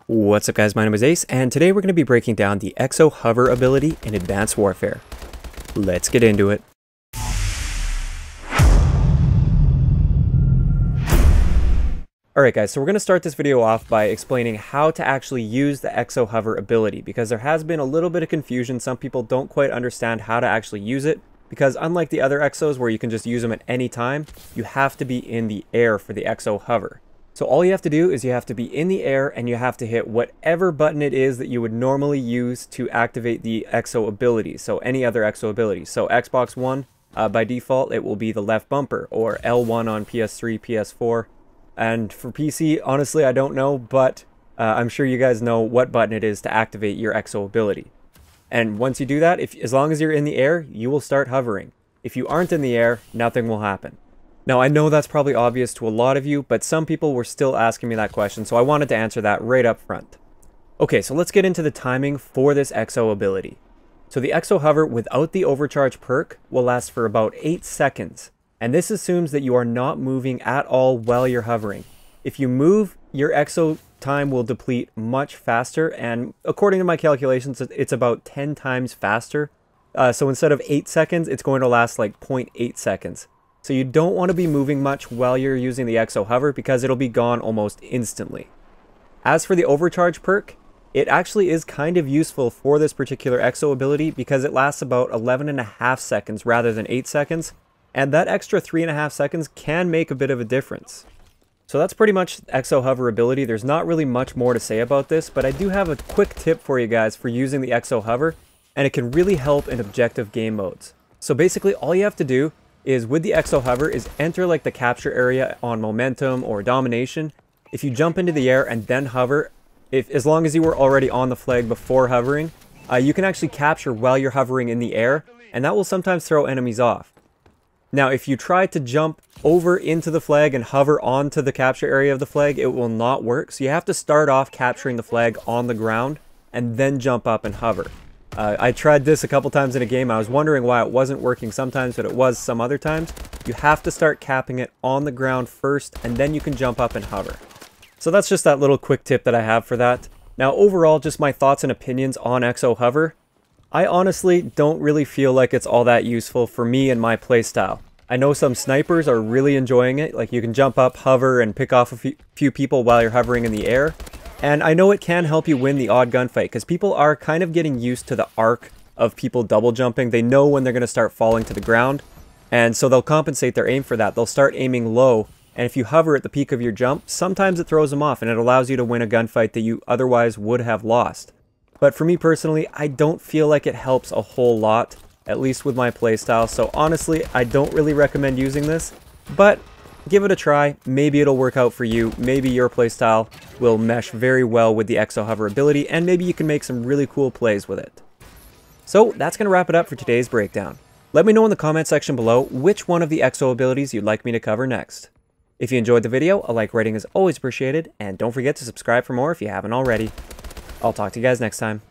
What's up guys, my name is Ace, and today we're going to be breaking down the Exo Hover ability in Advanced Warfare. Let's get into it. Alright guys, so we're going to start this video off by explaining how to actually use the Exo Hover ability, because there has been a little bit of confusion. Some people don't quite understand how to actually use it, because unlike the other Exos where you can just use them at any time, you have to be in the air for the Exo Hover. So all you have to do is you have to be in the air and you have to hit whatever button it is that you would normally use to activate the Exo ability. So any other Exo ability. So Xbox One, by default, it will be the left bumper, or L1 on PS3, PS4. And for PC, honestly, I don't know, but I'm sure you guys know what button it is to activate your Exo ability. And once you do that, as long as you're in the air, you will start hovering. If you aren't in the air, nothing will happen. Now, I know that's probably obvious to a lot of you, but some people were still asking me that question, so I wanted to answer that right up front. Okay, so let's get into the timing for this Exo ability. So the Exo Hover without the Overcharged Perk will last for about 8 seconds, and this assumes that you are not moving at all while you're hovering. If you move, your Exo time will deplete much faster, and according to my calculations, it's about 10 times faster. So instead of 8 seconds, it's going to last like 0.8 seconds. So you don't want to be moving much while you're using the Exo Hover because it'll be gone almost instantly. As for the Overcharge perk, it actually is kind of useful for this particular Exo ability because it lasts about 11.5 seconds rather than 8 seconds, and that extra 3.5 seconds can make a bit of a difference. So that's pretty much Exo Hover ability. There's not really much more to say about this, but I do have a quick tip for you guys for using the Exo Hover, and it can really help in objective game modes. So basically all you have to do is with the Exo Hover is enter like the capture area on Momentum or Domination. If you jump into the air and then hover, as long as you were already on the flag before hovering, you can actually capture while you're hovering in the air, and that will sometimes throw enemies off. Now if you try to jump over into the flag and hover onto the capture area of the flag, it will not work. So you have to start off capturing the flag on the ground and then jump up and hover. I tried this a couple times in a game. I was wondering why it wasn't working sometimes, but it was some other times. You have to start capping it on the ground first, and then you can jump up and hover. So that's just that little quick tip that I have for that. Now overall, just my thoughts and opinions on Exo Hover. I honestly don't really feel like it's all that useful for me and my playstyle. I know some snipers are really enjoying it, like you can jump up, hover, and pick off a few people while you're hovering in the air. And I know it can help you win the odd gunfight, because people are kind of getting used to the arc of people double jumping. They know when they're going to start falling to the ground, and so they'll compensate their aim for that. They'll start aiming low, and if you hover at the peak of your jump, sometimes it throws them off, and it allows you to win a gunfight that you otherwise would have lost. But for me personally, I don't feel like it helps a whole lot, at least with my playstyle, so honestly, I don't really recommend using this, but give it a try. Maybe it'll work out for you. Maybe your playstyle will mesh very well with the Exo Hover ability, and maybe you can make some really cool plays with it. So that's going to wrap it up for today's breakdown. Let me know in the comment section below which one of the Exo abilities you'd like me to cover next. If you enjoyed the video, a like rating is always appreciated, and don't forget to subscribe for more if you haven't already. I'll talk to you guys next time.